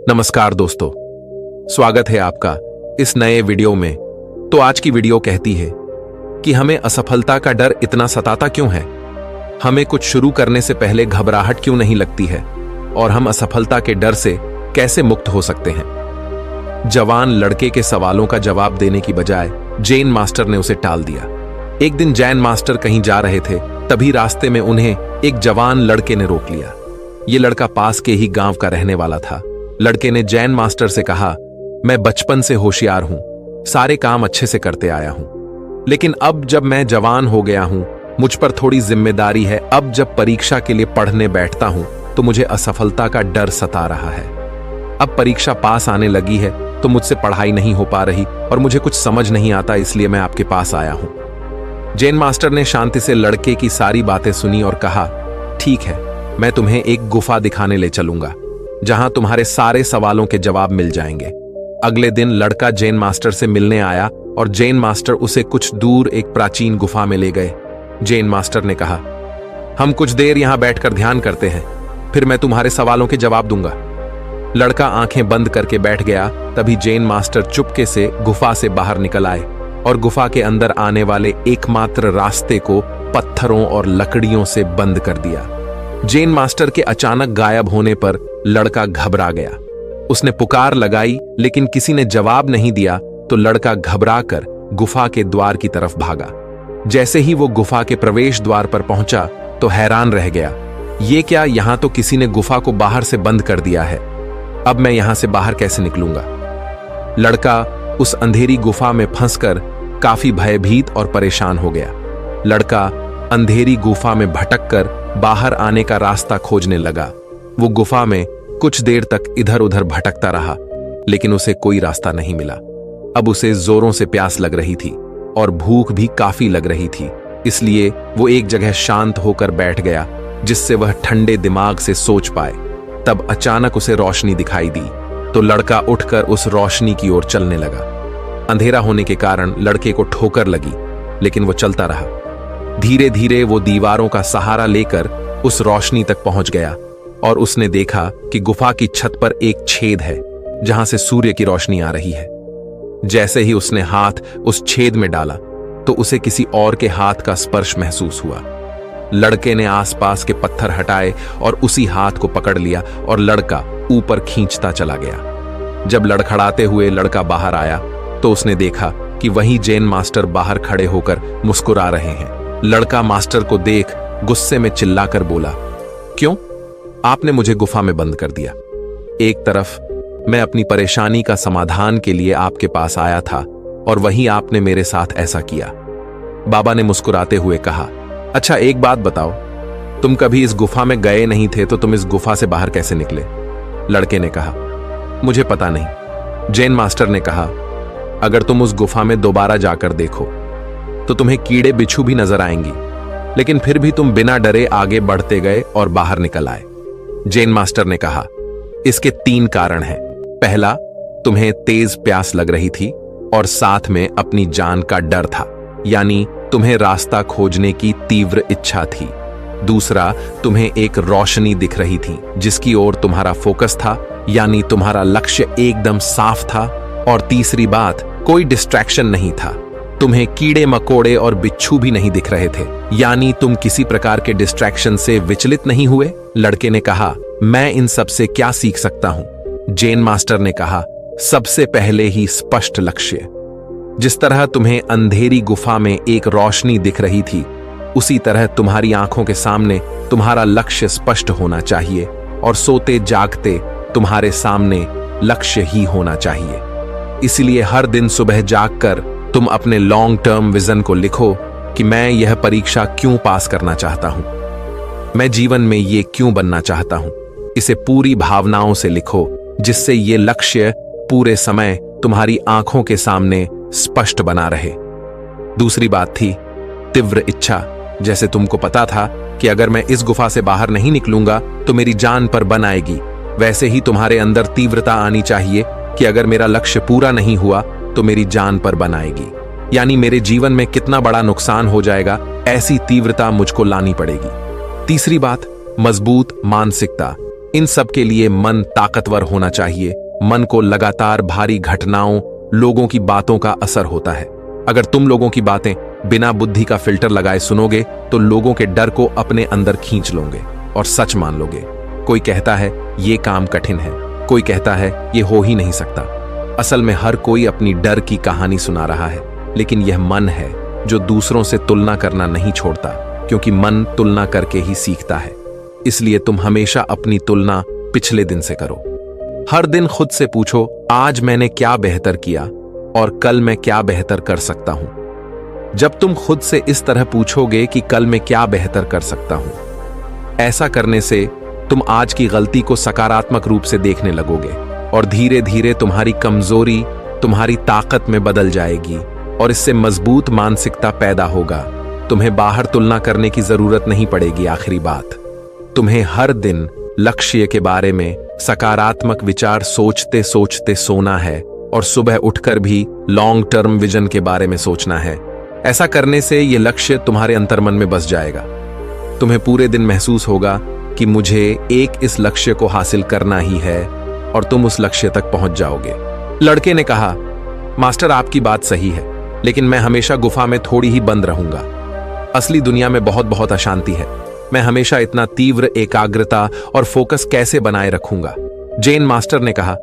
नमस्कार दोस्तों, स्वागत है आपका इस नए वीडियो में। तो आज की वीडियो कहती है कि हमें असफलता का डर इतना सताता क्यों है, हमें कुछ शुरू करने से पहले घबराहट क्यों नहीं लगती है और हम असफलता के डर से कैसे मुक्त हो सकते हैं। जवान लड़के के सवालों का जवाब देने की बजाय जेन मास्टर ने उसे टाल दिया। एक दिन जैन मास्टर कहीं जा रहे थे, तभी रास्ते में उन्हें एक जवान लड़के ने रोक लिया। ये लड़का पास के ही गांव का रहने वाला था। लड़के ने जैन मास्टर से कहा, मैं बचपन से होशियार हूं, सारे काम अच्छे से करते आया हूं, लेकिन अब जब मैं जवान हो गया हूं, मुझ पर थोड़ी जिम्मेदारी है। अब जब परीक्षा के लिए पढ़ने बैठता हूं तो मुझे असफलता का डर सता रहा है। अब परीक्षा पास आने लगी है तो मुझसे पढ़ाई नहीं हो पा रही और मुझे कुछ समझ नहीं आता, इसलिए मैं आपके पास आया हूं। जैन मास्टर ने शांति से लड़के की सारी बातें सुनी और कहा, ठीक है, मैं तुम्हें एक गुफा दिखाने ले चलूंगा जहां तुम्हारे सारे सवालों के जवाब मिल जाएंगे। अगले दिन लड़का जैन मास्टर से मिलने आया और जैन मास्टर उसे कुछ दूर एक प्राचीन गुफा में ले गए। जैन मास्टर ने कहा, हम कुछ देर यहां बैठकर ध्यान करते हैं, फिर मैं तुम्हारे सवालों के जवाब दूंगा। लड़का आंखें बंद करके बैठ गया। तभी जैन मास्टर चुपके से गुफा से बाहर निकल आए और गुफा के अंदर आने वाले एकमात्र रास्ते को पत्थरों और लकड़ियों से बंद कर दिया। जैन मास्टर के अचानक गायब होने पर लड़का घबरा गया। उसने पुकार लगाई लेकिन किसी ने जवाब नहीं दिया, तो लड़का घबराकर गुफा के द्वार की तरफ भागा। जैसे ही वो गुफा के प्रवेश द्वार पर पहुंचा तो हैरान रह गया, ये क्या, यहां तो किसी ने गुफा को बाहर से बंद कर दिया है। अब मैं यहां से बाहर कैसे निकलूंगा। लड़का उस अंधेरी गुफा में फंसकर काफी भयभीत और परेशान हो गया। लड़का अंधेरी गुफा में भटककर बाहर आने का रास्ता खोजने लगा। वो गुफा में कुछ देर तक इधर उधर भटकता रहा, लेकिन उसे कोई रास्ता नहीं मिला। अब उसे जोरों से प्यास लग रही थी और भूख भी काफी लग रही थी, इसलिए वो एक जगह शांत होकर बैठ गया जिससे वह ठंडे दिमाग से सोच पाए। तब अचानक उसे रोशनी दिखाई दी, तो लड़का उठकर उस रोशनी की ओर चलने लगा। अंधेरा होने के कारण लड़के को ठोकर लगी, लेकिन वो चलता रहा। धीरे धीरे वो दीवारों का सहारा लेकर उस रोशनी तक पहुंच गया और उसने देखा कि गुफा की छत पर एक छेद है जहां से सूर्य की रोशनी आ रही है। जैसे ही उसने हाथ उस छेद में डाला तो उसे किसी और के हाथ का स्पर्श महसूस हुआ। लड़के ने आसपास के पत्थर हटाए और उसी हाथ को पकड़ लिया और लड़का ऊपर खींचता चला गया। जब लड़खड़ाते हुए लड़का बाहर आया तो उसने देखा कि वहीं जैन मास्टर बाहर खड़े होकर मुस्कुरा रहे हैं। लड़का मास्टर को देख गुस्से में चिल्लाकर बोला, क्यों, आपने मुझे गुफा में बंद कर दिया। एक तरफ मैं अपनी परेशानी का समाधान के लिए आपके पास आया था और वहीं आपने मेरे साथ ऐसा किया। बाबा ने मुस्कुराते हुए कहा, अच्छा एक बात बताओ, तुम कभी इस गुफा में गए नहीं थे तो तुम इस गुफा से बाहर कैसे निकले। लड़के ने कहा, मुझे पता नहीं। जैन मास्टर ने कहा, अगर तुम उस गुफा में दोबारा जाकर देखो तो तुम्हें कीड़े बिच्छू भी नजर आएंगी, लेकिन फिर भी तुम बिना डरे आगे बढ़ते गए और बाहर निकल आए। जैन मास्टर ने कहा, इसके 3 कारण हैं। पहला, तुम्हें तेज प्यास लग रही थी और साथ में अपनी जान का डर था, यानी तुम्हें रास्ता खोजने की तीव्र इच्छा थी। दूसरा, तुम्हें एक रोशनी दिख रही थी जिसकी ओर तुम्हारा फोकस था, यानी तुम्हारा लक्ष्य एकदम साफ था। और तीसरी बात, कोई डिस्ट्रैक्शन नहीं था, तुम्हें कीड़े मकोड़े और बिच्छू भी नहीं दिख रहे थे, यानी तुम किसी प्रकार के डिस्ट्रैक्शन से विचलित नहीं हुए। लड़के ने कहा, मैं इन सब से क्या सीख सकता हूं। जैन मास्टर ने कहा, सबसे पहले ही स्पष्ट लक्ष्य। जिस तरह तुम्हें अंधेरी गुफा में एक रोशनी दिख रही थी, उसी तरह तुम्हारी आंखों के सामने तुम्हारा लक्ष्य स्पष्ट होना चाहिए और सोते जागते तुम्हारे सामने लक्ष्य ही होना चाहिए। इसलिए हर दिन सुबह जागकर तुम अपने लॉन्ग टर्म विजन को लिखो कि मैं यह परीक्षा क्यों पास करना चाहता हूं, मैं जीवन में ये क्यों बनना चाहता हूं। इसे पूरी भावनाओं से लिखो जिससे ये लक्ष्य पूरे समय तुम्हारी आंखों के सामने स्पष्ट बना रहे। दूसरी बात थी तीव्र इच्छा। जैसे तुमको पता था कि अगर मैं इस गुफा से बाहर नहीं निकलूंगा तो मेरी जान पर बन आएगी, वैसे ही तुम्हारे अंदर तीव्रता आनी चाहिए कि अगर मेरा लक्ष्य पूरा नहीं हुआ तो मेरी जान पर बन आएगी, यानी मेरे जीवन में कितना बड़ा नुकसान हो जाएगा, ऐसी तीव्रता मुझको लानी पड़ेगी। तीसरी बात, मजबूत मानसिकता। इन सब के लिए मन ताकतवर होना चाहिए। मन को लगातार भारी घटनाओं, लोगों की बातों का असर होता है। अगर तुम लोगों की बातें बिना बुद्धि का फिल्टर लगाए सुनोगे तो लोगों के डर को अपने अंदर खींच लोगे और सच मान लोगे। कोई कहता है ये काम कठिन है, कोई कहता है ये हो ही नहीं सकता। असल में हर कोई अपनी डर की कहानी सुना रहा है, लेकिन यह मन है जो दूसरों से तुलना करना नहीं छोड़ता, क्योंकि मन तुलना करके ही सीखता है। इसलिए तुम हमेशा अपनी तुलना पिछले दिन से करो। हर दिन खुद से पूछो, आज मैंने क्या बेहतर किया और कल मैं क्या बेहतर कर सकता हूं। जब तुम खुद से इस तरह पूछोगे कि कल मैं क्या बेहतर कर सकता हूं, ऐसा करने से तुम आज की गलती को सकारात्मक रूप से देखने लगोगे और धीरे धीरे तुम्हारी कमजोरी तुम्हारी ताकत में बदल जाएगी और इससे मजबूत मानसिकता पैदा होगा। तुम्हें बाहर तुलना करने की जरूरत नहीं पड़ेगी। आखिरी बात, तुम्हें हर दिन लक्ष्य के बारे में सकारात्मक विचार सोचते सोचते सोना है और सुबह उठकर भी लॉन्ग टर्म विजन के बारे में सोचना है। ऐसा करने से यह लक्ष्य तुम्हारे अंतर्मन में बस जाएगा। तुम्हें पूरे दिन महसूस होगा कि मुझे इस लक्ष्य को हासिल करना ही है और तुम उस लक्ष्य तक पहुंच जाओगे। लड़के ने कहा, मास्टर आपकी बात सही है, लेकिन मैं हमेशा गुफा में थोड़ी ही बंद रहूंगा। असली दुनिया में बहुत बहुत अशांति है। मैं हमेशा इतना तीव्र एकाग्रता और फोकस कैसे बनाए रखूंगा। जेन मास्टर ने कहा,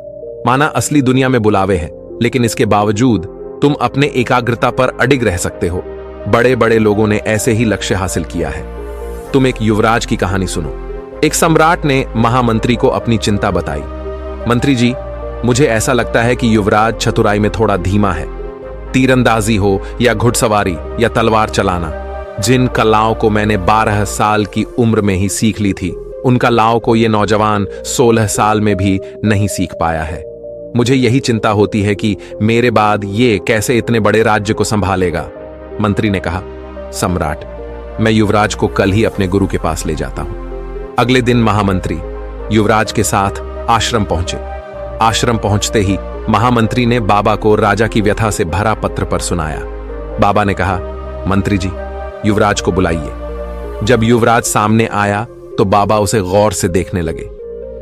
माना असली दुनिया में बुलावे हैं, लेकिन इसके बावजूद तुम अपने एकाग्रता पर अडिग रह सकते हो। बड़े बड़े लोगों ने ऐसे ही लक्ष्य हासिल किया है। तुम एक युवराज की कहानी सुनो। एक सम्राट ने महामंत्री को अपनी चिंता बताई। मंत्री जी, मुझे ऐसा लगता है कि युवराज चतुराई में थोड़ा धीमा है। तीरंदाजी हो या घुड़सवारी या तलवार चलाना, जिन कलाओं को मैंने 12 साल की उम्र में ही सीख ली थी, उन कलाओं को ये नौजवान 16 साल में भी नहीं सीख पाया है। मुझे यही चिंता होती है कि मेरे बाद ये कैसे इतने बड़े राज्य को संभालेगा। मंत्री ने कहा, सम्राट, मैं युवराज को कल ही अपने गुरु के पास ले जाता हूं। अगले दिन महामंत्री युवराज के साथ आश्रम पहुंचे। आश्रम पहुंचते ही महामंत्री ने बाबा को राजा की व्यथा से भरा पत्र पर सुनाया। बाबा ने कहा, मंत्री जी, युवराज को बुलाइए। जब युवराज सामने आया तो बाबा उसे गौर से देखने लगे।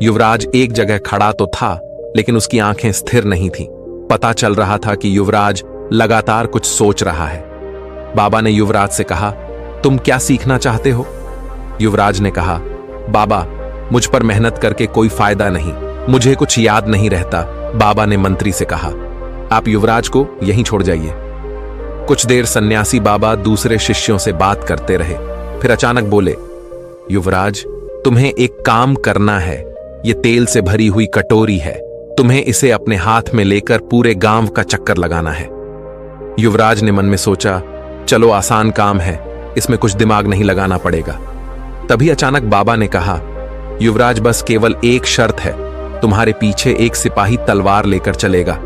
युवराज एक जगह खड़ा तो था, लेकिन उसकी आंखें स्थिर नहीं थीं। पता चल रहा था कि युवराज लगातार कुछ सोच रहा है। बाबा ने युवराज से कहा, तुम क्या सीखना चाहते हो? युवराज ने कहा, बाबा, मुझ पर मेहनत करके कोई फायदा नहीं, मुझे कुछ याद नहीं रहता। बाबा ने मंत्री से कहा, आप युवराज को यहीं छोड़ जाइए। कुछ देर सन्यासी बाबा दूसरे शिष्यों से बात करते रहे, फिर अचानक बोले, युवराज, तुम्हें एक काम करना है। ये तेल से भरी हुई कटोरी है, तुम्हें इसे अपने हाथ में लेकर पूरे गांव का चक्कर लगाना है। युवराज ने मन में सोचा, चलो आसान काम है, इसमें कुछ दिमाग नहीं लगाना पड़ेगा। तभी अचानक बाबा ने कहा, युवराज, बस केवल एक शर्त है, तुम्हारे पीछे एक सिपाही तलवार लेकर चलेगा।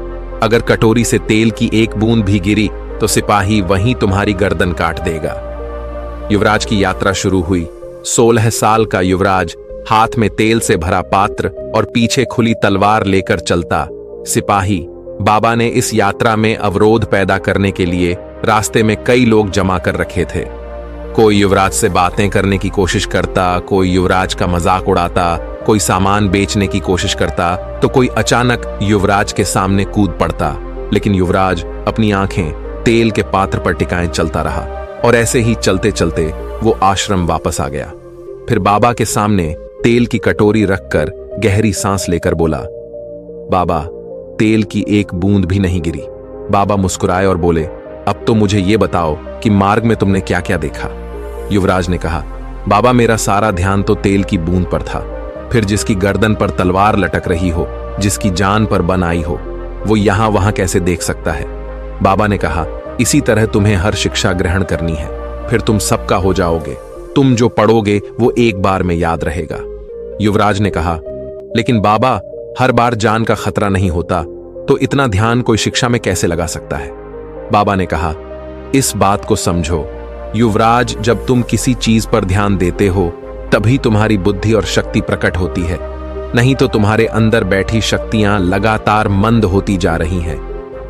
अगर कटोरी से तेल की एक बूंद भी गिरी तो सिपाही वहीं तुम्हारी गर्दन काट देगा। युवराज की यात्रा शुरू हुई। 16 साल का युवराज हाथ में तेल से भरा पात्र और पीछे खुली तलवार लेकर चलता। सिपाही बाबा ने इस यात्रा में अवरोध पैदा करने के लिए रास्ते में कई लोग जमा कर रखे थे। कोई युवराज से बातें करने की कोशिश करता, कोई युवराज का मजाक उड़ाता, कोई सामान बेचने की कोशिश करता, तो कोई अचानक युवराज के सामने कूद पड़ता। लेकिन युवराज अपनी आंखें तेल के पात्र पर टिकाए चलता रहा और ऐसे ही चलते चलते वो आश्रम वापस आ गया। फिर बाबा के सामने तेल की कटोरी रखकर गहरी सांस लेकर बोला, बाबा, तेल की एक बूंद भी नहीं गिरी। बाबा मुस्कुराए और बोले, अब तो मुझे ये बताओ कि मार्ग में तुमने क्या क्या देखा। युवराज ने कहा, बाबा, मेरा सारा ध्यान तो तेल की बूंद पर था। फिर जिसकी गर्दन पर तलवार लटक रही हो, जिसकी जान पर बन आई हो, वो यहां वहां कैसे देख सकता है। बाबा ने कहा, इसी तरह तुम्हें हर शिक्षा ग्रहण करनी है, फिर तुम सबका हो जाओगे। तुम जो पढ़ोगे वो एक बार में याद रहेगा। युवराज ने कहा, लेकिन बाबा, हर बार जान का खतरा नहीं होता, तो इतना ध्यान कोई शिक्षा में कैसे लगा सकता है। बाबा ने कहा, इस बात को समझो, युवराज, जब तुम किसी चीज पर ध्यान देते हो तभी तुम्हारी बुद्धि और शक्ति प्रकट होती है, नहीं तो तुम्हारे अंदर बैठी शक्तियां लगातार मंद होती जा रही हैं।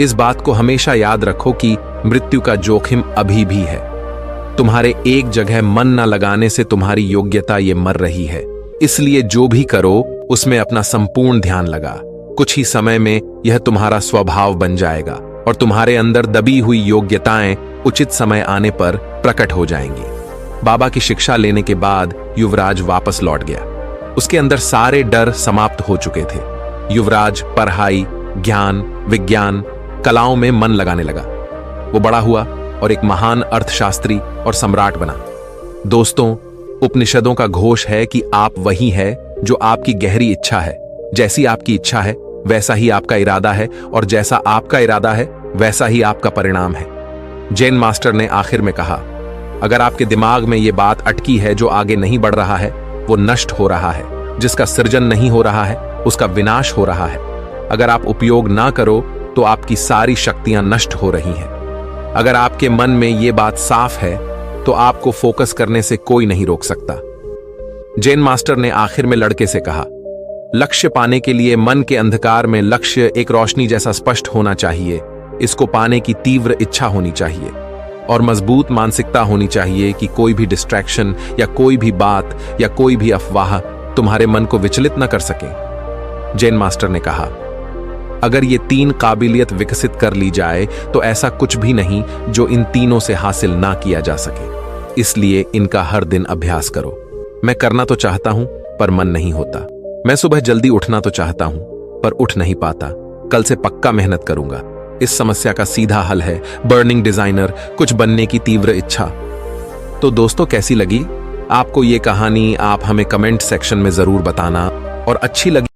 इस बात को हमेशा याद रखो कि मृत्यु का जोखिम अभी भी है। तुम्हारे एक जगह मन न लगाने से तुम्हारी योग्यता ये मर रही है। इसलिए जो भी करो उसमें अपना संपूर्ण ध्यान लगा। कुछ ही समय में यह तुम्हारा स्वभाव बन जाएगा और तुम्हारे अंदर दबी हुई योग्यताएं उचित समय आने पर प्रकट हो जाएंगी। बाबा की शिक्षा लेने के बाद युवराज वापस लौट गया। उसके अंदर सारे डर समाप्त हो चुके थे। युवराज पढ़ाई, ज्ञान, विज्ञान, कलाओं में मन लगाने लगा। वो बड़ा हुआ और एक महान अर्थशास्त्री और सम्राट बना। दोस्तों, उपनिषदों का घोष है कि आप वही है जो आपकी गहरी इच्छा है। जैसी आपकी इच्छा है वैसा ही आपका इरादा है और जैसा आपका इरादा है वैसा ही आपका परिणाम है। जैन मास्टर ने आखिर में कहा, अगर आपके दिमाग में यह बात अटकी है जो आगे नहीं बढ़ रहा है वो नष्ट हो रहा है, जिसका सृजन नहीं हो रहा है उसका विनाश हो रहा है। अगर आप उपयोग ना करो तो आपकी सारी शक्तियां नष्ट हो रही हैं। अगर आपके मन में यह बात साफ है तो आपको फोकस करने से कोई नहीं रोक सकता। जैन मास्टर ने आखिर में लड़के से कहा, लक्ष्य पाने के लिए मन के अंधकार में लक्ष्य एक रोशनी जैसा स्पष्ट होना चाहिए। इसको पाने की तीव्र इच्छा होनी चाहिए और मजबूत मानसिकता होनी चाहिए कि कोई भी डिस्ट्रैक्शन या कोई भी बात या कोई भी अफवाह तुम्हारे मन को विचलित न कर सके। जैन मास्टर ने कहा, अगर ये 3 काबिलियत विकसित कर ली जाए तो ऐसा कुछ भी नहीं जो इन तीनों से हासिल ना किया जा सके। इसलिए इनका हर दिन अभ्यास करो। मैं करना तो चाहता हूं पर मन नहीं होता। मैं सुबह जल्दी उठना तो चाहता हूं पर उठ नहीं पाता। कल से पक्का मेहनत करूंगा। इस समस्या का सीधा हल है बर्निंग डिजाइनर, कुछ बनने की तीव्र इच्छा। तो दोस्तों, कैसी लगी आपको ये कहानी? आप हमें कमेंट सेक्शन में जरूर बताना और अच्छी लगी